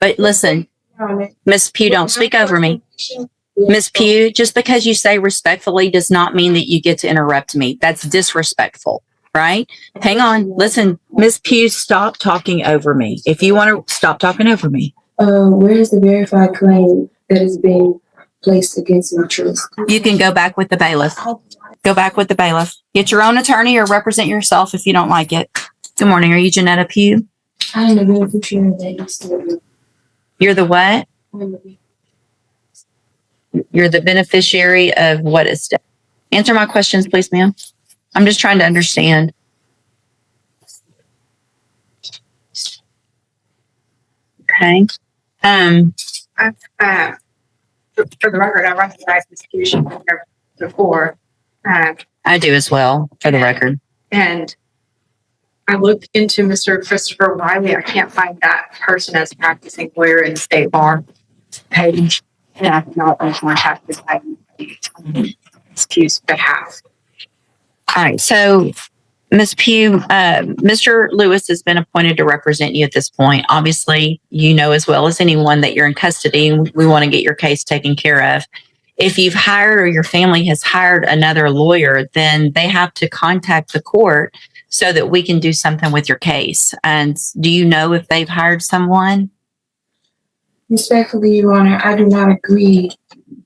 But listen, Miss Pew, don't speak over me. Miss Pew, just because you say respectfully does not mean that you get to interrupt me. That's disrespectful, right? Hang on. Listen, Miss Pew, stop talking over me. If you want to stop talking over me. Where is the verified claim that is being placed against my trust? You can go back with the bailiff. Go back with the bailiff. Get your own attorney or represent yourself if you don't like it. Good morning. Are you Janetta Pew? I am the beneficiary of that. You're the what? You're the beneficiary of what estate? Answer my questions, please, ma'am. I'm just trying to understand. Okay. For the record, I recognize Ms. Pew before. I do as well, for the record. And I looked into Mr. Christopher Wiley. I can't find that person as practicing lawyer in the state bar page. And I cannot contact this on Ms. Pew's behalf. All right. So, Ms. Pew, Mr. Lewis has been appointed to represent you at this point. Obviously, you know as well as anyone that you're in custody and we want to get your case taken care of. If you've hired or your family has hired another lawyer, then they have to contact the court so that we can do something with your case. And do you know if they've hired someone? Respectfully, Your Honor, I do not agree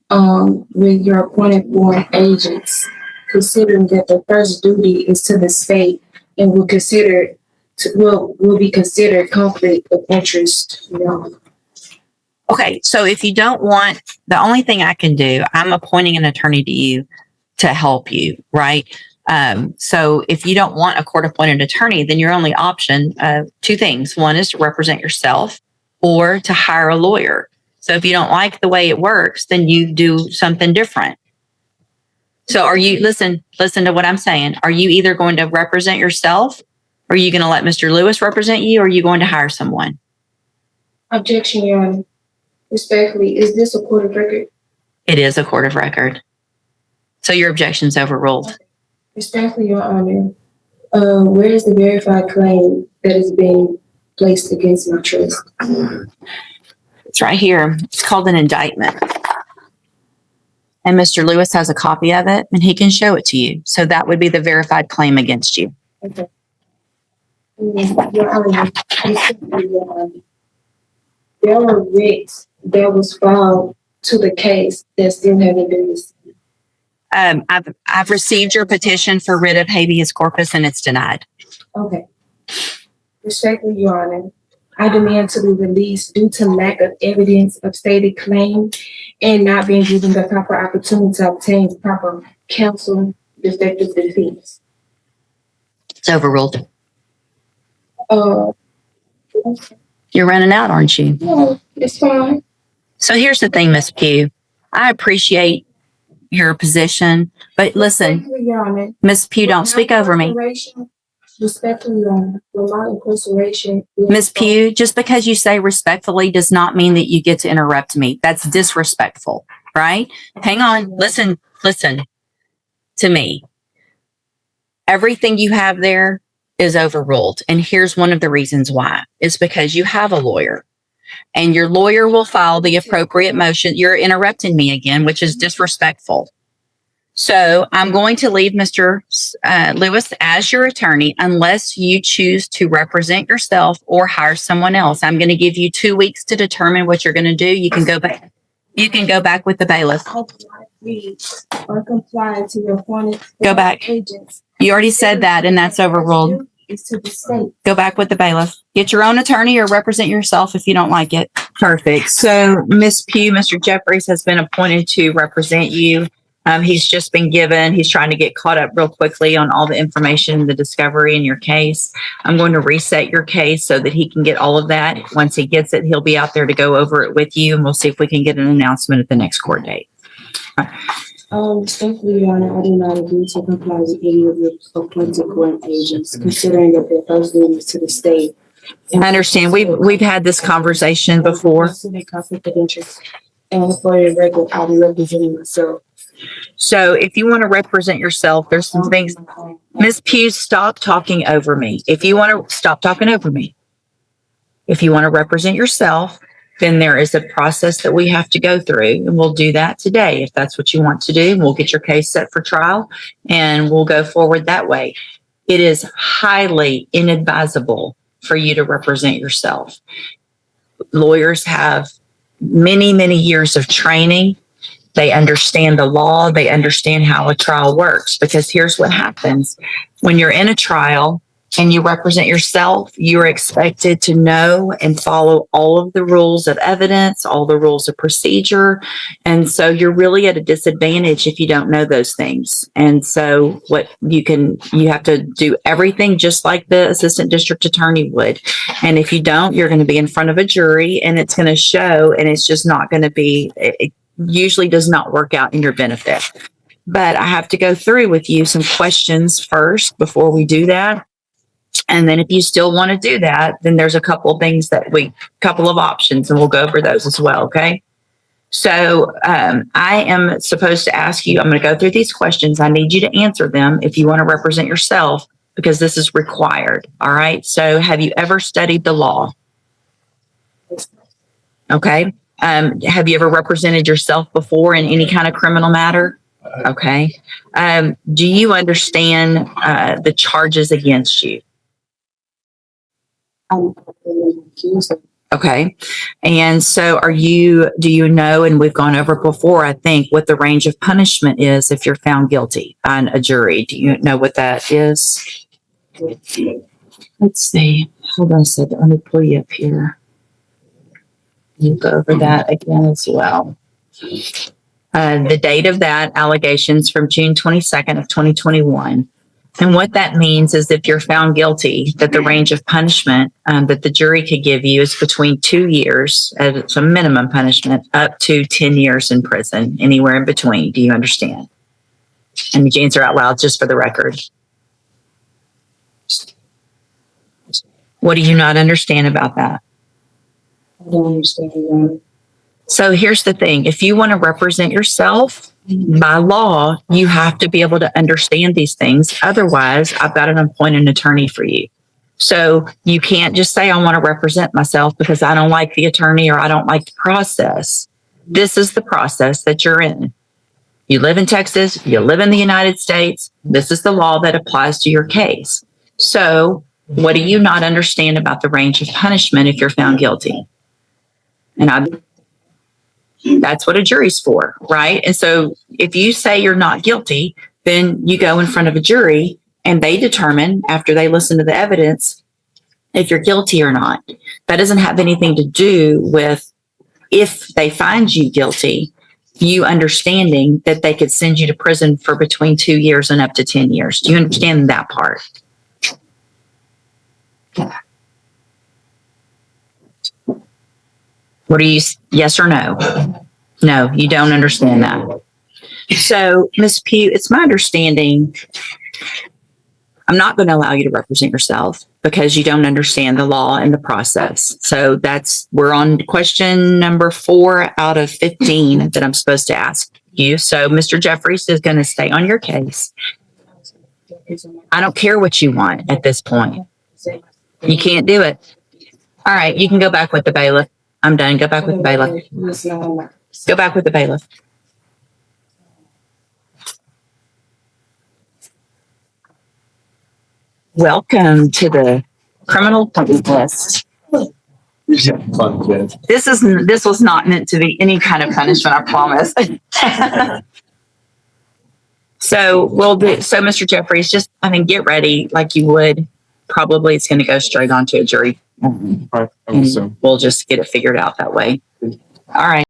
with your appointed foreign agents, considering that the first duty is to the state and will be considered conflict of interest. You know? Okay, so if you don't want, the only thing I can do, I'm appointing an attorney to you to help you, right? So if you don't want a court-appointed attorney, then your only option, two things. One is to represent yourself or to hire a lawyer. So if you don't like the way it works, then you do something different. So are you, listen to what I'm saying. Are you either going to represent yourself or are you going to let Mr. Lewis represent you or are you going to hire someone? Objection, Your Honor. Respectfully, is this a court of record? It is a court of record. So your objection's overruled. Respectfully, Your Honor, where is the verified claim that is being placed against my trust? It's right here. It's called an indictment. And Mr. Lewis has a copy of it and he can show it to you. So that would be the verified claim against you. Okay. Your Honor, there were writs that was filed to the case that still haven't been received. I've received your petition for writ of habeas corpus and it's denied. Okay. Respectfully, Your Honor, I demand to be released due to lack of evidence of stated claim and not being given the proper opportunity to obtain proper counsel, effective defense. It's overruled. Okay. You're running out, aren't you? No, it's fine. So here's the thing, Miss Pew. I appreciate your position, but listen, Miss Pew, don't speak over me. Respectfully, Your Honor, for my incarceration. Miss Pew, just because you say respectfully does not mean that you get to interrupt me. That's disrespectful, right? Hang on. Listen to me. Everything you have there is overruled. And here's one of the reasons why. It's because you have a lawyer and your lawyer will file the appropriate motion. You're interrupting me again, which is disrespectful. So I'm going to leave Mr. Lewis as your attorney unless you choose to represent yourself or hire someone else. I'm going to give you 2 weeks to determine what you're going to do. You can go back. You can go back with the bailiff. Or comply to your appointed Go back. agents. You already said that, and that's overruled. It's to the state. Go back with the bailiff. Get your own attorney or represent yourself if you don't like it. Perfect. So, Miss Pew, Mr. Jeffries has been appointed to represent you. He's just been given, he's trying to get caught up real quickly on all the information, the discovery in your case. I'm going to reset your case so that he can get all of that. Once he gets it, he'll be out there to go over it with you, and we'll see if we can get an announcement at the next court date. Respectfully, Your Honor, I do not agree to comply with any of your appointed court agents, considering that their first duty is to the state. I understand. We've had this conversation before. Conflict of interest. And for the record, I'll be representing myself. So if you want to represent yourself, there's some things. Ms. Pew, stop talking over me. If you want to stop talking over me. If you want to represent yourself, then there is a process that we have to go through, and we'll do that today if that's what you want to do. We'll get your case set for trial and we'll go forward that way. It is highly inadvisable for you to represent yourself. Lawyers have many, many years of training. They understand the law. They understand how a trial works, because here's what happens. When you're in a trial and you represent yourself, you're expected to know and follow all of the rules of evidence, all the rules of procedure. And so you're really at a disadvantage if you don't know those things. And so you have to do everything just like the assistant district attorney would. And if you don't, you're going to be in front of a jury and it's going to show, and it's just not going to be, it usually does not work out in your benefit. But I have to go through with you some questions first before we do that. And then if you still want to do that, then there's a couple of things couple of options, and we'll go over those as well. Okay. So I am supposed to ask you, I'm going to go through these questions. I need you to answer them if you want to represent yourself, because this is required. All right. So have you ever studied the law? Okay. Have you ever represented yourself before in any kind of criminal matter? Okay. Do you understand the charges against you? Okay. And so do you know, and we've gone over before, I think, what the range of punishment is if you're found guilty on a jury? Do you know what that is? Let's see. Hold on a second. Let me pull you up here. You go over that again as well. The date of that allegations from June 22nd of 2021. And what that means is if you're found guilty, that the range of punishment that the jury could give you is between 2 years as a minimum punishment up to 10 years in prison, anywhere in between. Do you understand? And would you answer out loud just for the record? What do you not understand about that? I don't understand. So here's the thing. If you want to represent yourself, by law, you have to be able to understand these things. Otherwise, I've got to appoint an attorney for you. So you can't just say, I want to represent myself because I don't like the attorney or I don't like the process. This is the process that you're in. You live in Texas, you live in the United States. This is the law that applies to your case. So what do you not understand about the range of punishment if you're found guilty? And that's what a jury's for, right? And so if you say you're not guilty, then you go in front of a jury and they determine, after they listen to the evidence, if you're guilty or not. That doesn't have anything to do with if they find you guilty, you understanding that they could send you to prison for between 2 years and up to 10 years. Do you understand that part? What are you, yes or no? No, you don't understand that. So, Ms. Pew, it's my understanding, I'm not going to allow you to represent yourself because you don't understand the law and the process. So we're on question number 4 out of 15 that I'm supposed to ask you. So Mr. Jeffries is going to stay on your case. I don't care what you want at this point. You can't do it. All right, you can go back with the bailiff. I'm done. Go back with the bailiff. Go back with the bailiff. Welcome to the criminal punishment list. This was not meant to be any kind of punishment, I promise. So Mr. Jeffries, just get ready like you would. Probably it's going to go straight onto a jury. And we'll just get it figured out that way. All right.